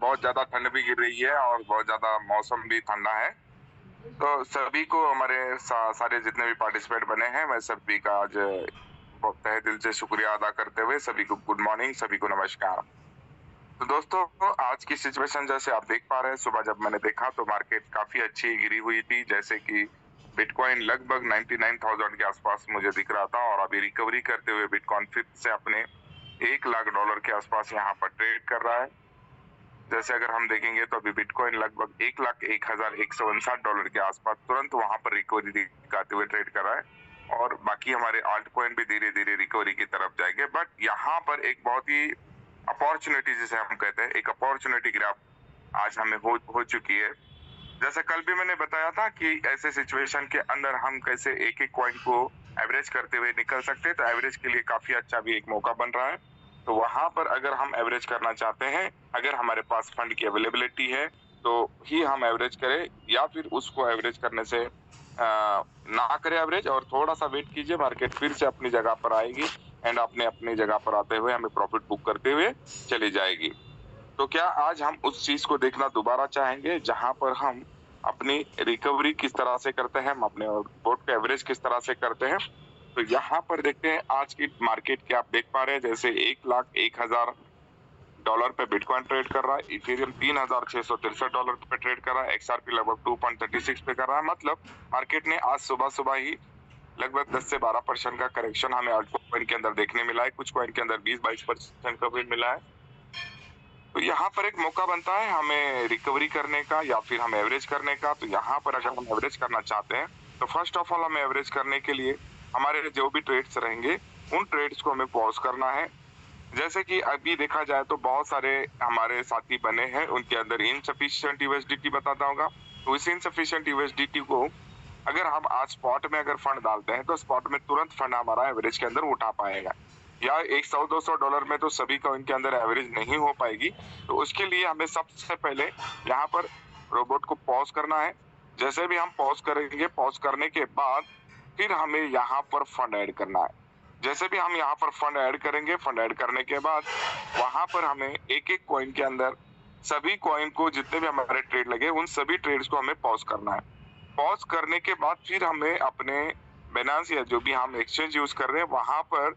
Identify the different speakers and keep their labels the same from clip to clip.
Speaker 1: बहुत ज़्यादा ठंड भी गिर रही है और बहुत ज़्यादा मौसम भी ठंडा है। तो सभी को हमारे सारे जितने भी पार्टिसिपेंट बने हैं, मैं सभी का आज बहुत तहे दिल से शुक्रिया अदा करते हुए सभी को गुड मॉर्निंग, सभी को नमस्कार। तो दोस्तों, आज की सिचुएशन जैसे आप देख पा रहे हैं, सुबह जब मैंने देखा तो मार्केट काफ़ी अच्छी गिरी हुई थी, जैसे कि बिटकॉइन लगभग 99,000 के आसपास मुझे दिख रहा था और अभी रिकवरी करते हुए बिटकॉइन फिर से अपने $1,00,000 के आसपास यहाँ पर ट्रेड कर रहा है। जैसे अगर हम देखेंगे तो अभी बिटकॉइन लगभग 1,01,159 के आसपास तुरंत वहां पर रिकवरी दिखाते हुए ट्रेड कर रहा है और बाकी हमारे आल्ट कॉइन भी धीरे धीरे रिकवरी की तरफ जाएंगे। बट यहाँ पर एक बहुत ही अपॉर्चुनिटी जिसे हम कहते हैं, एक अपॉर्चुनिटी ग्राफ आज हमें हो चुकी है। जैसे कल भी मैंने बताया था कि ऐसे सिचुएशन के अंदर हम कैसे एक एक कॉइन को एवरेज करते हुए निकल सकते हैं, तो एवरेज के लिए काफी अच्छा भी एक मौका बन रहा है। तो वहां पर अगर हम एवरेज करना चाहते हैं, अगर हमारे पास फंड की अवेलेबिलिटी है तो ही हम एवरेज करें, या फिर उसको एवरेज करने से ना करें एवरेज और थोड़ा सा वेट कीजिए, मार्केट फिर से अपनी जगह पर आएगी एंड अपने अपनी जगह पर आते हुए हमें प्रॉफिट बुक करते हुए चली जाएगी। तो क्या आज हम उस चीज को देखना दोबारा चाहेंगे जहां पर हम अपनी रिकवरी किस तरह से करते हैं, हम अपने बोर्ड का एवरेज किस तरह से करते हैं। तो यहाँ पर देखते हैं आज की मार्केट के, आप देख पा रहे हैं जैसे $1,01,000 पे बिटकॉइन ट्रेड कर रहा है, इथेरियम $3,663 पे ट्रेड कर रहा है, XRP लगभग 2.36 पे कर रहा है। मतलब मार्केट ने आज सुबह सुबह ही लगभग 10 से 12% का करेक्शन हमें अल्ट कॉइन के अंदर देखने मिला है, कुछ कॉइन के अंदर 20-22% का भी मिला है। तो यहाँ पर एक मौका बनता है हमें रिकवरी करने का या फिर हम एवरेज करने का। तो यहाँ पर अगर हम एवरेज करना चाहते हैं तो फर्स्ट ऑफ ऑल हमें एवरेज करने के लिए हमारे जो भी ट्रेड्स रहेंगे उन ट्रेड्स को हमें पॉज करना है। जैसे कि अभी देखा जाए तो बहुत सारे हमारे साथी बने हैं, उनके अंदर इनसफिशिएंट यूएसडीटी बताता होगा। तो इस इनसफिशिएंट यूएसडीटी को अगर हम आज स्पॉट में अगर फंड डालते हैं तो स्पॉट में तुरंत फंड हमारा एवरेज के अंदर उठा पाएगा, या एक $100-200 में तो सभी का इनके अंदर एवरेज नहीं हो पाएगी। तो उसके लिए हमें सबसे पहले यहाँ पर रोबोट को पॉज करना है। जैसे भी हम पॉज करेंगे, पॉज करने के बाद फिर हमें यहाँ पर फंड ऐड करना है। जैसे भी हम यहाँ पर फंड ऐड करेंगे, फंड ऐड करने के बाद वहां पर हमें एक एक कॉइन के अंदर सभी कॉइन को, जितने भी हमारे ट्रेड लगे उन सभी ट्रेड्स को हमें पॉज करना है। पॉज करने के बाद फिर हमें अपने बाइनेंस या जो भी हम एक्सचेंज यूज कर रहे हैं वहां पर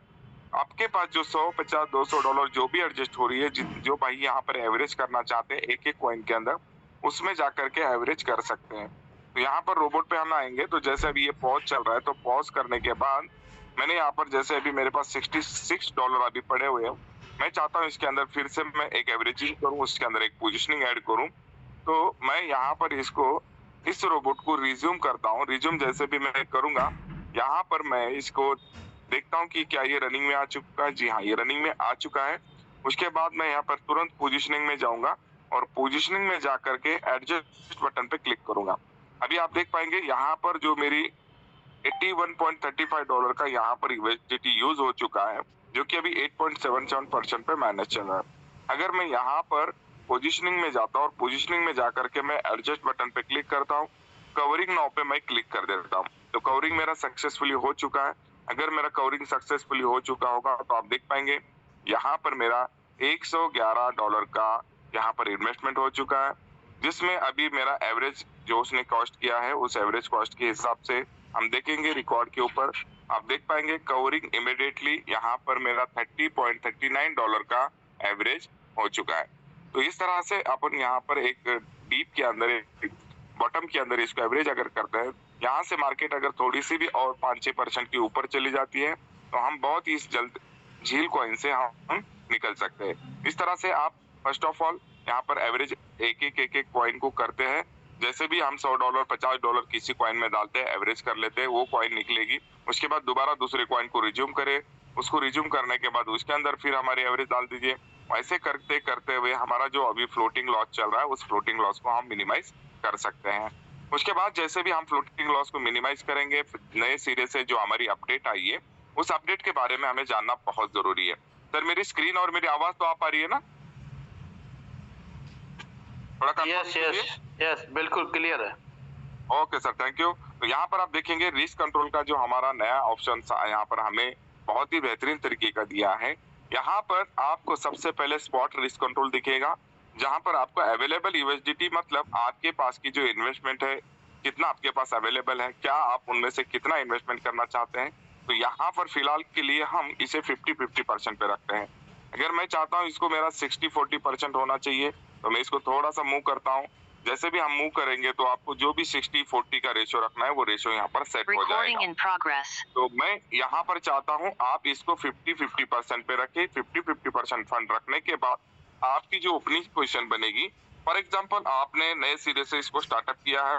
Speaker 1: आपके पास जो 100, 50, $200 जो भी एडजस्ट हो रही है, जो भाई यहाँ पर एवरेज करना चाहते हैं एक एक कॉइन के अंदर, उसमें जाकर के एवरेज कर सकते हैं। तो यहाँ पर रोबोट पे हम आएंगे तो जैसे अभी ये पॉज चल रहा है, तो पॉज करने के बाद मैंने यहाँ पर जैसे अभी मेरे पास $66 अभी पड़े हुए हैं, मैं चाहता हूँ इसके अंदर फिर से मैं एक एवरेजिंग करूँ, उसके अंदर एक पोजिशनिंग ऐड करूँ। तो मैं यहाँ पर इसको, इस रोबोट को रिज्यूम करता हूँ। रिज्यूम जैसे भी मैं करूंगा, यहाँ पर मैं इसको देखता हूँ कि क्या ये रनिंग में आ चुका है। जी हाँ, ये रनिंग में आ चुका है। उसके बाद मैं यहाँ पर तुरंत पोजीशनिंग में जाऊंगा और पोजीशनिंग में जाकर के एडजस्ट बटन पे क्लिक करूंगा। अभी आप देख पाएंगे यहाँ पर जो मेरी $81.35 का यहाँ पर यूएसडीटी यूज हो चुका है, जो कि अभी 8.77% पे माइनस चल रहा है। अगर मैं यहाँ पर पोजीशनिंग में जाता हूँ और पोजीशनिंग में जाकर के मैं एडजस्ट बटन पे क्लिक करता हूँ, कवरिंग नाउ पे मैं क्लिक कर देता हूँ, तो कवरिंग मेरा सक्सेसफुली हो चुका है। अगर मेरा कवरिंग सक्सेसफुली हो चुका होगा तो आप देख पाएंगे यहाँ पर मेरा $111 का यहाँ पर इन्वेस्टमेंट हो चुका है, जिसमें अभी मेरा एवरेज जो उसने कॉस्ट किया है उस एवरेज कॉस्ट के हिसाब से हम देखेंगे रिकॉर्ड के ऊपर, आप देख पाएंगे कवरिंग इमीडिएटली यहाँ पर मेरा $30.39 का एवरेज हो चुका है। तो इस तरह से अपन यहाँ पर एक डीप के अंदर, एक बॉटम के अंदर इसको एवरेज अगर करते हैं, यहाँ से मार्केट अगर थोड़ी सी भी और 5-6% की ऊपर चली जाती है तो हम बहुत ही जल्द झील कॉइन से हम निकल सकते हैं। इस तरह से आप फर्स्ट ऑफ ऑल यहाँ पर एवरेज एक एक कॉइन को करते हैं। जैसे भी हम $100, $50 किसी कॉइन में डालते हैं, एवरेज कर लेते हैं, वो कॉइन निकलेगी। उसके बाद दोबारा दूसरे कॉइन को रिज्यूम करें, उसको रिज्यूम करने के बाद उसके अंदर फिर हमारी एवरेज डाल दीजिए। ऐसे करते करते हुए हमारा जो अभी फ्लोटिंग लॉस चल रहा है उस फ्लोटिंग लॉस को हम मिनिमाइज कर सकते हैं। उसके बाद जैसे भी हम फ्लोटिंग लॉस को मिनिमाइज करेंगे, नए सिरे से जो हमारी अपडेट आई है उस अपडेट के बारे में हमें जानना बहुत जरूरी है। सर मेरी स्क्रीन और मेरी आवाज तो आ पा रही है ना? थोड़ा
Speaker 2: यस यस यस, बिल्कुल क्लियर है।
Speaker 1: Okay sir, thank you. तो यहाँ पर आप देखेंगे रिस्क कंट्रोल का जो हमारा नया ऑप्शन यहाँ पर हमें बहुत ही बेहतरीन तरीके का दिया है। यहाँ पर आपको सबसे पहले स्पॉट रिस्क कंट्रोल दिखेगा, जहां पर आपको अवेलेबल यूएसडीटी मतलब आपके पास की जो इन्वेस्टमेंट है, कितना आपके पास अवेलेबल है, क्या आप उनमें से कितना इन्वेस्टमेंट करना चाहते हैं। तो यहाँ पर फिलहाल के लिए हम इसे 50-50% पे रखते हैं। अगर मैं चाहता हूँ इसको मेरा 60-40% होना चाहिए, तो मैं इसको थोड़ा सा मूव करता हूँ। जैसे भी हम मूव करेंगे तो आपको जो भी 60-40 का रेशियो रखना है वो रेशियो यहाँ पर सेट हो जाएगा। तो मैं यहाँ पर चाहता हूँ आप इसको 50-50% पे रखें। 50-50% फंड रखने के बाद आपकी जो ओपनिंग पोजीशन बनेगी, फॉर एग्जांपल आपने नए सिरे से इसको स्टार्टअप किया है,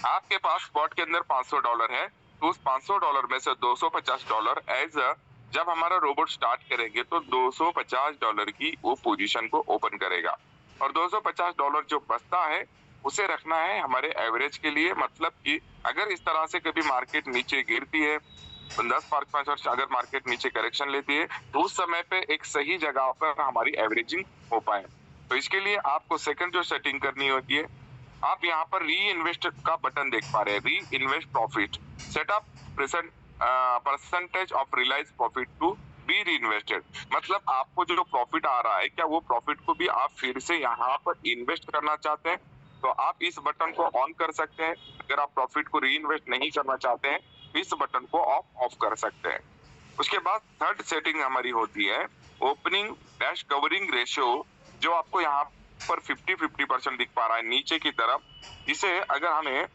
Speaker 1: आपके पास स्पॉट के अंदर $500 है, तो उस $500 में से $250 एज अ जब हमारा रोबोट स्टार्ट करेंगे तो $250 की वो पोजीशन को ओपन करेगा और $250 जो बचता है उसे रखना है हमारे एवरेज के लिए। मतलब कि अगर इस तरह से कभी मार्केट नीचे गिरती है, 10-5 अगर मार्केट नीचे करेक्शन लेती है, तो उस समय पे एक सही जगह पर हमारी एवरेजिंग हो पाए। तो इसके लिए आपको सेकंड जो सेटिंग करनी होती है, आप यहाँ पर री इन्वेस्ट का बटन देख पा रहे हैं, reinvest profit, setup present percentage of realise profit to be reinvested. मतलब आपको जो प्रॉफिट आ रहा है, क्या वो प्रॉफिट को भी आप फिर से यहाँ पर इन्वेस्ट करना चाहते हैं, तो आप इस बटन को ऑन कर सकते हैं। अगर आप प्रॉफिट को री इन्वेस्ट नहीं करना चाहते हैं, इस बटन को ऑफ कर सकते हैं। उसके बाद थर्ड सेटिंग हमारी होती है ओपनिंग डैश कवरिंग रेशियो, जो आपको यहाँ पर 50-50% दिख पा रहा है नीचे की तरफ। इसे अगर हमें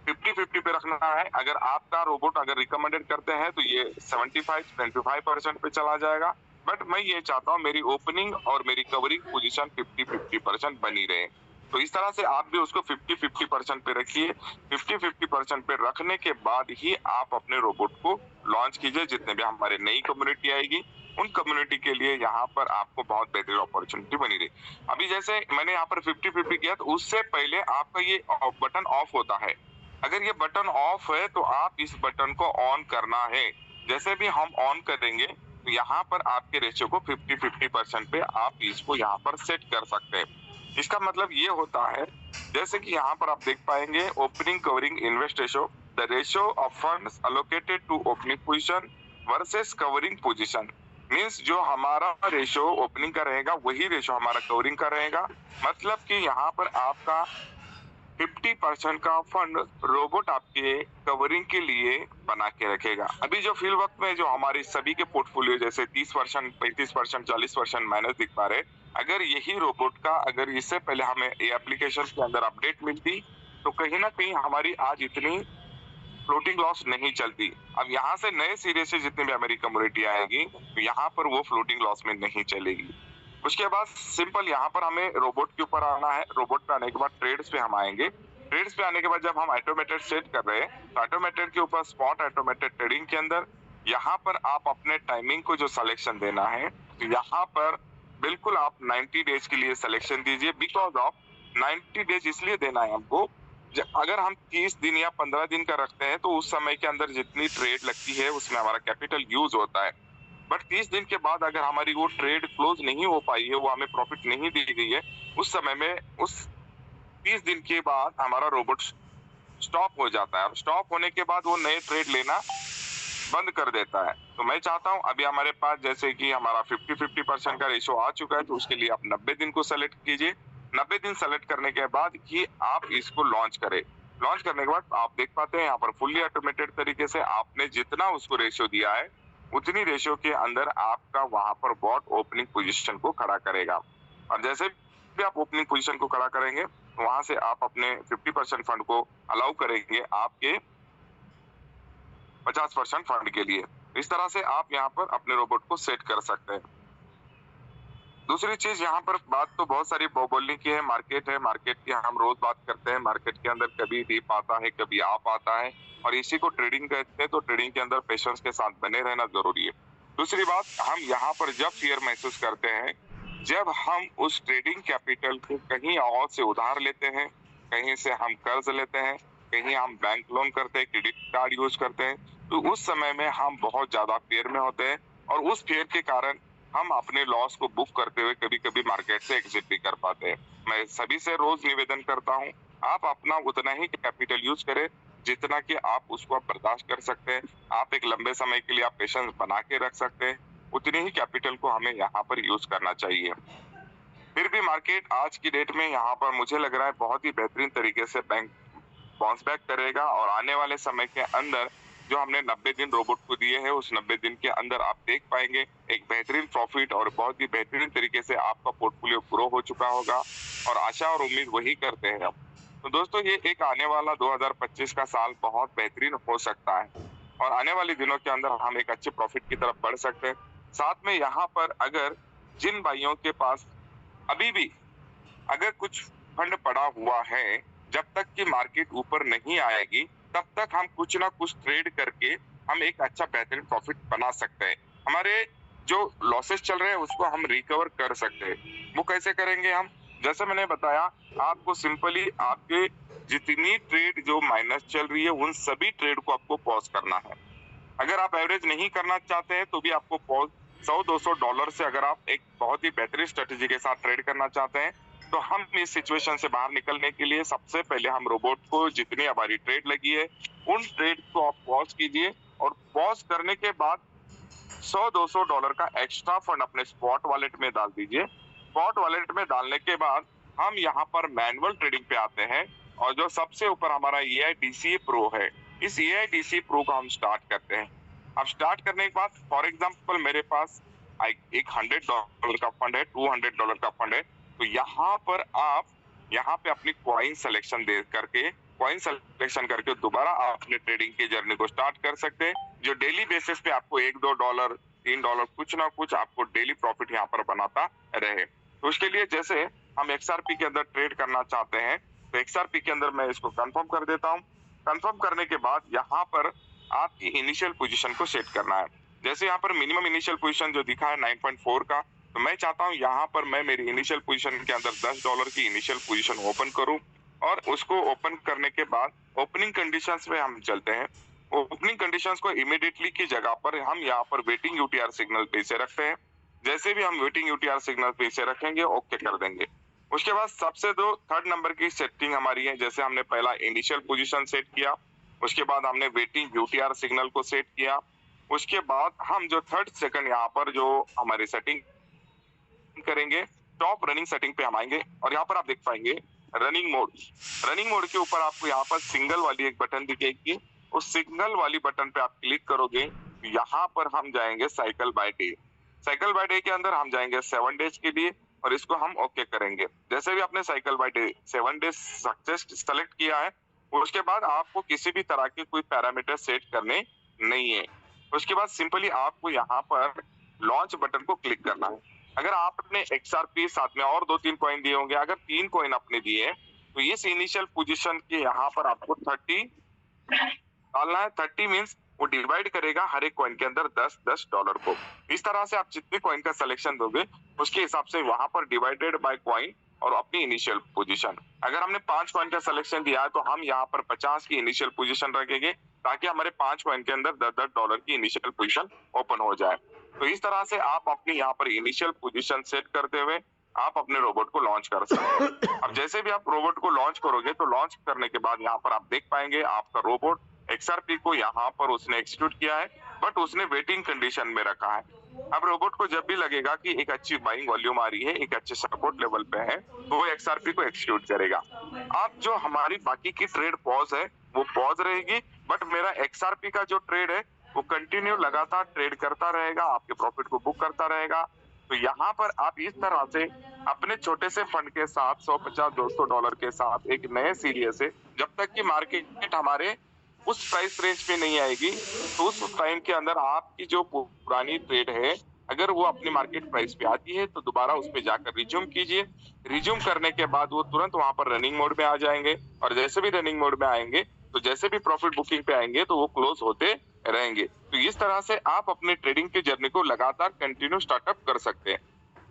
Speaker 1: 50-50 पे रखना है, अगर आपका रोबोट अगर रिकमेंडेड करते हैं तो ये 75-25% पे चला जाएगा, बट मैं ये चाहता हूँ मेरी ओपनिंग और मेरी कवरिंग पोजीशन 50-50% बनी रहे। तो इस तरह से आप भी उसको 50-50% पे रखिए। 50-50% पे रखने के बाद ही आप अपने रोबोट को लॉन्च कीजिए। जितने भी हमारे नई कम्युनिटी आएगी उन कम्युनिटी के लिए यहाँ पर आपको बहुत बेहतरीन अपॉर्चुनिटी बनी रही। अभी जैसे मैंने यहाँ पर 50-50 किया, तो उससे पहले आपका ये बटन ऑफ होता है। अगर ये बटन ऑफ है तो आप इस बटन को ऑन करना है। जैसे भी हम ऑन करेंगे तो यहाँ पर आपके रेशियो को 50-50% पे आप इसको यहाँ पर सेट कर सकते हैं। इसका मतलब ये होता है, जैसे कि यहाँ पर आप देख पाएंगे opening covering invest ratio, the ratio of funds allocated to opening position versus covering position. Means जो हमारा रेशियो ओपनिंग का रहेगा वही रेशियो हमारा कवरिंग का रहेगा। मतलब कि यहाँ पर आपका 50% का फंड रोबोट आपके कवरिंग के लिए बना के रखेगा। अभी जो फिल वक्त में जो हमारी सभी के पोर्टफोलियो जैसे 30%, 35%, 40% माइनस दिख पा रहे, अगर यही रोबोट का अगर इससे पहले हमें ये एप्लीकेशन के अंदर अपडेट मिलती तो कहीं ना कहीं हमारी आज इतनी फ्लोटिंग लॉस नहीं चलती। अब यहाँ से नए सिरे से जितनी भी हमारी कम्युनिटी आएगी तो यहाँ पर वो फ्लोटिंग लॉस में नहीं चलेगी। उसके बाद सिंपल यहाँ पर हमें रोबोट के ऊपर आना है। रोबोट पे आने के बाद ट्रेड्स पे हम आएंगे। ट्रेड्स पे आने के बाद जब हम ऑटोमेटेड सेट कर रहे हैं तो ऑटोमेटेड के ऊपर स्पॉट ऑटोमेटेड ट्रेडिंग के अंदर यहाँ पर आप अपने टाइमिंग को जो सिलेक्शन देना है, तो यहाँ पर बिल्कुल आप 90 डेज के लिए सिलेक्शन दीजिए। बिकॉज ऑफ 90 डेज इसलिए देना है हमको, अगर हम 30 दिन या 15 दिन का रखते हैं तो उस समय के अंदर जितनी ट्रेड लगती है उसमें हमारा कैपिटल यूज होता है। बट 30 दिन के बाद अगर हमारी वो ट्रेड क्लोज नहीं हो पाई है, वो हमें प्रॉफिट नहीं दी गई है, उस समय में उस 30 दिन के बाद हमारा रोबोट स्टॉप हो जाता है। स्टॉप होने के बाद वो नए ट्रेड लेना बंद कर देता है। तो मैं चाहता हूं अभी हमारे पास जैसे कि हमारा 50-50% का रेशो आ चुका है, तो उसके लिए आप 90 दिन को सेलेक्ट कीजिए। 90 दिन सेलेक्ट करने के बाद ही आप इसको लॉन्च करें। लॉन्च करने के बाद आप देख पाते हैं यहाँ पर फुल्ली ऑटोमेटेड तरीके से आपने जितना उसको रेशियो दिया है उतनी रेशियो के अंदर आपका वहां पर बॉट ओपनिंग पोजीशन को खड़ा करेगा। और जैसे भी आप ओपनिंग पोजीशन को खड़ा करेंगे वहां से आप अपने 50% फंड को अलाउ करेंगे आपके 50% फंड के लिए। इस तरह से आप यहाँ पर अपने रोबोट को सेट कर सकते हैं। दूसरी चीज यहाँ पर बात तो बहुत सारी बोलने की है, मार्केट है, मार्केट की हम रोज बात करते हैं। मार्केट के अंदर कभी डीप आता है, कभी आप आता है, और इसी को ट्रेडिंग कहते हैं। तो ट्रेडिंग के अंदर पेशेंस के साथ बने रहना जरूरी है। दूसरी बात, हम यहाँ पर जब फियर महसूस करते हैं, जब हम उस ट्रेडिंग कैपिटल को कहीं और से उधार लेते हैं, कहीं से हम कर्ज लेते हैं, कहीं हम बैंक लोन करते हैं, क्रेडिट कार्ड यूज करते हैं, तो उस समय में हम बहुत ज्यादा फियर में होते हैं और उस फियर के कारण हम अपने लॉस को बुक करते हुए कभी कभी मार्केट से एग्जिट भी कर पाते हैं। मैं सभी से रोज निवेदन करता हूँ, आप अपना उतना ही कैपिटल यूज करें जितना कि आप उसको बर्दाश्त कर सकते हैं। आप एक लंबे समय के लिए आप पेशेंस बना के रख सकते हैं, उतनी ही कैपिटल को हमें यहाँ पर यूज करना चाहिए। फिर भी मार्केट आज की डेट में यहाँ पर मुझे लग रहा है बहुत ही बेहतरीन तरीके से बैंक बाउंस बैक करेगा और आने वाले समय के अंदर जो हमने 90 दिन रोबोट को दिए हैं उस 90 दिन के अंदर आप देख पाएंगे एक बेहतरीन प्रॉफिट और बहुत ही बेहतरीन तरीके से आपका पोर्टफोलियो ग्रो हो चुका होगा और आशा और उम्मीद वही करते हैं हम। तो दोस्तों ये एक आने वाला 2025 का साल बहुत बेहतरीन हो सकता है और आने वाले दिनों के अंदर हम एक अच्छे प्रॉफिट की तरफ बढ़ सकते हैं। साथ में यहाँ पर अगर जिन भाइयों के पास अभी भी अगर कुछ फंड पड़ा हुआ है, जब तक कि मार्केट ऊपर नहीं आएगी तब तक हम कुछ ना कुछ ट्रेड करके हम एक अच्छा बेहतरीन प्रॉफिट बना सकते हैं। हमारे जो लॉसेस चल रहे हैं उसको हम रिकवर कर सकते हैं। वो कैसे करेंगे हम? जैसे मैंने बताया आपको सिंपली आपके जितनी ट्रेड जो माइनस चल रही है उन सभी ट्रेड को आपको पॉज करना है। अगर आप एवरेज नहीं करना चाहते हैं तो भी आपको पॉज $100-200 से अगर आप एक बहुत ही बेहतरीन स्ट्रेटेजी के साथ ट्रेड करना चाहते हैं तो हम इस सिचुएशन से बाहर निकलने के लिए सबसे पहले हम रोबोट को जितनी हमारी ट्रेड लगी है उन ट्रेड को आप पॉज कीजिए और पॉज करने के बाद $100-200 का एक्स्ट्रा फंड अपने स्पॉट वॉलेट में डाल दीजिए। स्पॉट वॉलेट में डालने के बाद हम यहाँ पर मैनुअल ट्रेडिंग पे आते हैं और जो सबसे ऊपर हमारा AIDCA प्रो है, इस AIDCA प्रो को हम स्टार्ट करते हैं। अब स्टार्ट करने के बाद फॉर एग्जांपल मेरे पास एक $100 का फंड है, $200 का फंड है, तो यहाँ पर आप यहाँ पे अपनी कॉइन सिलेक्शन दे करके कॉइन सिलेक्शन करके दोबारा आप अपने ट्रेडिंग की जर्नी को स्टार्ट कर सकते हैं जो डेली बेसिस पे आपको $1-2 $3 कुछ ना कुछ आपको डेली प्रॉफिट यहाँ पर बनाता रहे। तो उसके लिए जैसे हम XRP के अंदर ट्रेड करना चाहते हैं तो XRP के अंदर मैं इसको कंफर्म कर देता हूँ। कंफर्म करने के बाद यहाँ पर आपकी इनिशियल पोजीशन को सेट करना है। जैसे यहाँ पर मिनिमम इनिशियल पोजीशन जो दिखा है 9.4 का, तो मैं चाहता हूँ यहाँ पर मैं मेरी इनिशियल पोजीशन के अंदर $10 की इनिशियल पोजीशन ओपन करूँ और उसको ओपन करने के बाद ओपनिंग कंडीशंस में हम चलते हैं। ओपनिंग कंडीशंस को इमीडिएटली की जगह पर हम यहाँ पर वेटिंग UTR सिग्नल पे से रखते हैं। जैसे भी हम वेटिंग UTR सिग्नल पे से रखेंगे ओके कर देंगे। उसके बाद सबसे दो थर्ड नंबर की सेटिंग हमारी है। जैसे हमने पहला इनिशियल पोजीशन सेट किया, उसके बाद हमने वेटिंग UTR सिग्नल को सेट किया, उसके बाद हम जो थर्ड सेकंड यहाँ पर जो हमारी सेटिंग करेंगे टॉप रनिंग सेटिंग पे हम आएंगे और यहाँ पर आप देख पाएंगे रनिंग मोड। रनिंग मोड के ऊपर आपको यहाँ पर सिंगल वाली एक बटन दिखेगी, उस सिंगल वाली बटन पे आप क्लिक करोगे, यहाँ पर हम जाएंगे cycle by day. Cycle by day के अंदर हम जाएंगे 7 डेज के लिए और इसको हम ओके करेंगे। जैसे भी आपने cycle by day 7 days success select किया है उसके बाद आपको किसी भी तरह के कोई पैरामीटर सेट करने नहीं है। उसके बाद सिंपली आपको यहाँ पर लॉन्च बटन को क्लिक करना है। अगर आपने XRP साथ में और 2-3 कॉइन दिए होंगे, अगर 3 कॉइन आपने दिए तो इस इनिशियल पोजीशन के यहाँ पर आपको 30 डालना है। 30 मींस वो डिवाइड करेगा हर एक कॉइन के अंदर $10 को। इस तरह से आप जितने कॉइन का सिलेक्शन दोगे उसके हिसाब से वहां पर डिवाइडेड बाय कॉइन और अपनी इनिशियल पोजीशन। अगर हमने 5 कॉइन का सिलेक्शन दिया है तो हम यहाँ पर 50 की इनिशियल पोजीशन रखेंगे ताकि हमारे 5 कॉइन के अंदर $10 की इनिशियल पोजीशन ओपन हो जाए। तो इस तरह से आप अपनी यहाँ पर इनिशियल पोजीशन सेट करते हुए आप अपने रोबोट को लॉन्च कर सकते हैं। अब जैसे भी आप रोबोट को लॉन्च करोगे तो लॉन्च करने के बाद यहाँ पर आप देख पाएंगे आपका रोबोट XRP को यहाँ पर उसने एक्सिक्यूट किया है बट उसने वेटिंग कंडीशन में रखा है। अब रोबोट को जब भी लगेगा कि एक अच्छी बाइंग वॉल्यूम आ रही है, एक अच्छे सपोर्ट लेवल पे है, तो वो XRP को एक्सिक्यूट करेगा। अब जो हमारी बाकी की ट्रेड पॉज है वो पॉज रहेगी बट मेरा XRP का जो ट्रेड है वो कंटिन्यू लगातार ट्रेड करता रहेगा, आपके प्रॉफिट को बुक करता रहेगा। तो यहाँ पर आप इस तरह से अपने छोटे से फंड के साथ $150-200 के साथ एक नए सीरियल से जब तक कि मार्केट हमारे उस प्राइस रेंज पे नहीं आएगी तो उस टाइम के अंदर आपकी जो पुरानी ट्रेड है अगर वो अपनी मार्केट प्राइस पे आती है तो दोबारा उस पे जाकर रिज्यूम कीजिए। रिज्यूम करने के बाद वो तुरंत वहां पर रनिंग मोड में आ जाएंगे और जैसे भी रनिंग मोड में आएंगे तो जैसे भी प्रॉफिट बुकिंग पे आएंगे तो वो क्लोज होते रहेंगे। तो इस तरह से आप अपने ट्रेडिंग की जर्नी को लगातार कंटिन्यू स्टार्टअप कर सकते हैं।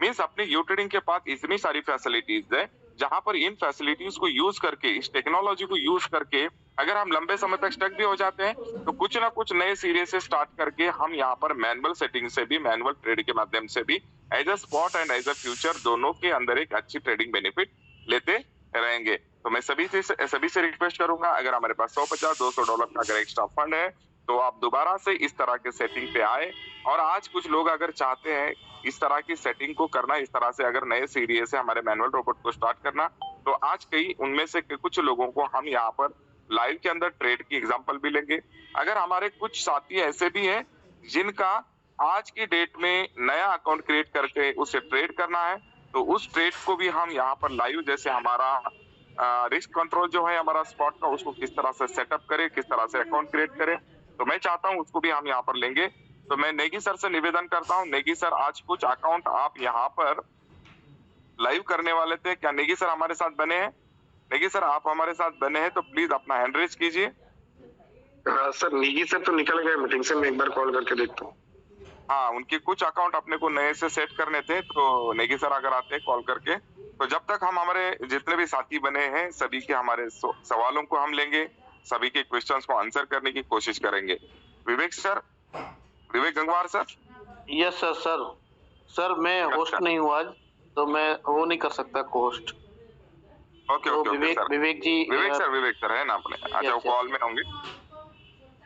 Speaker 1: मींस अपने यू ट्रेडिंग के पास इतनी सारी फैसिलिटीज है जहां पर इन फैसिलिटीज को यूज करके, इस टेक्नोलॉजी को यूज करके अगर हम लंबे समय तक स्टक भी हो जाते हैं तो कुछ ना कुछ नए सीरीज से स्टार्ट करके हम यहाँ पर मैनुअल सेटिंग से भी, मैनुअल ट्रेड के माध्यम से भी as a spot and as a future दोनों के अंदर एक अच्छी ट्रेडिंग बेनिफिट लेते रहेंगे। तो मैं सभी से रिक्वेस्ट करूंगा, अगर हमारे पास $150-200 का अगर एक्स्ट्रा फंड है तो आप दोबारा से इस तरह के सेटिंग पे आए। और आज कुछ लोग अगर चाहते हैं इस तरह की सेटिंग को करना, इस तरह से अगर नए सीरियल से हमारे मैनुअल रोबोट को स्टार्ट करना, तो आज कई उनमें से कुछ लोगों को हम यहाँ पर लाइव के अंदर ट्रेड की एग्जांपल भी लेंगे। अगर हमारे कुछ साथी ऐसे भी हैं जिनका आज की डेट में नया अकाउंट क्रिएट करके उसे ट्रेड करना है, तो उस ट्रेड को भी हम यहाँ पर लाइव, जैसे हमारा रिस्क कंट्रोल जो है हमारा स्पॉट का, उसको किस तरह से सेटअप करें, किस तरह से अकाउंट क्रिएट करें, तो मैं चाहता हूं उसको भी हम यहाँ पर लेंगे। तो मैं नेगी सर से निवेदन करता हूं, नेगी सर आज कुछ अकाउंट आप यहाँ पर लाइव करने वाले थे, क्या नेगी सर हमारे साथ बने हैं? नेगी सर आप हमारे साथ बने हैं तो प्लीज अपना हैंड रेज कीजिए।
Speaker 3: सर निगी सर तो निकल गए मीटिंग से, मैं एक बार कॉल करके देखता हूँ।
Speaker 1: हाँ, उनके कुछ अकाउंट अपने को नए से सेट करने थे, तो नेगी सर अगर आते हैं कॉल करके, तो जब तक हम हमारे जितने भी साथी बने हैं सभी के हमारे सवालों को हम लेंगे, सभी के क्वेश्चंस को आंसर करने की कोशिश करेंगे। Vivek sir, Vivek Gangwar sir.
Speaker 2: Yes sir. Sir मैं होस्ट नहीं हूँ आज, तो मैं वो नहीं कर सकता को होस्ट।
Speaker 1: ओके
Speaker 2: तो
Speaker 1: ओके
Speaker 2: विवेक
Speaker 1: सर।
Speaker 2: विवेक जी
Speaker 1: विवेक सर है ना अपने? अच्छा, वो कॉल में होंगे।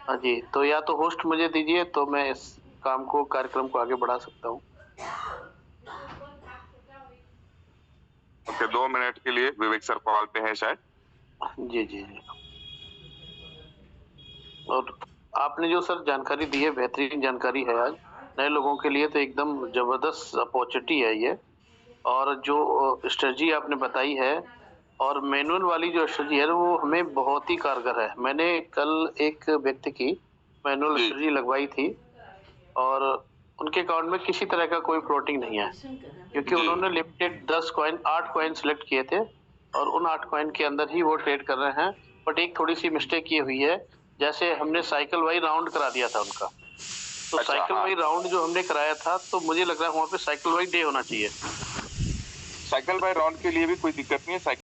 Speaker 2: हाँ जी, तो या तो होस्ट मुझे दीजिए तो मैं इस काम को, कार्यक्रम को आगे बढ़ा सकता हूँ।
Speaker 1: ओके, 2 मिनट के लिए विवेक सर कॉल पे है शायद।
Speaker 2: जी जी जी। और आपने जो सर जानकारी दी है, बेहतरीन जानकारी है। आज नए लोगों के लिए तो एकदम जबरदस्त अपॉर्चुनिटी है ये। और जो स्ट्रेटजी आपने बताई है और मैनुअल वाली जो स्ट्रेटजी है वो हमें बहुत ही कारगर है। मैंने कल एक व्यक्ति की मैनुअल स्ट्रेटजी लगवाई थी और उनके अकाउंट में किसी तरह का कोई फ्लोटिंग नहीं है, क्योंकि उन्होंने लिमिटेड 8 कॉइन सिलेक्ट किए थे और उन 8 कॉइन के अंदर ही वो ट्रेड कर रहे हैं। बट एक थोड़ी सी मिस्टेक ये हुई है, जैसे हमने साइकिल वाई राउंड करा दिया था उनका। तो
Speaker 1: अच्छा,
Speaker 2: साइकिल वाई राउंड जो हमने कराया था, तो मुझे लग रहा है वहाँ पे साइकिल वाई डे होना चाहिए।
Speaker 1: साइकिल बाय राउंड के लिए भी कोई दिक्कत नहीं है।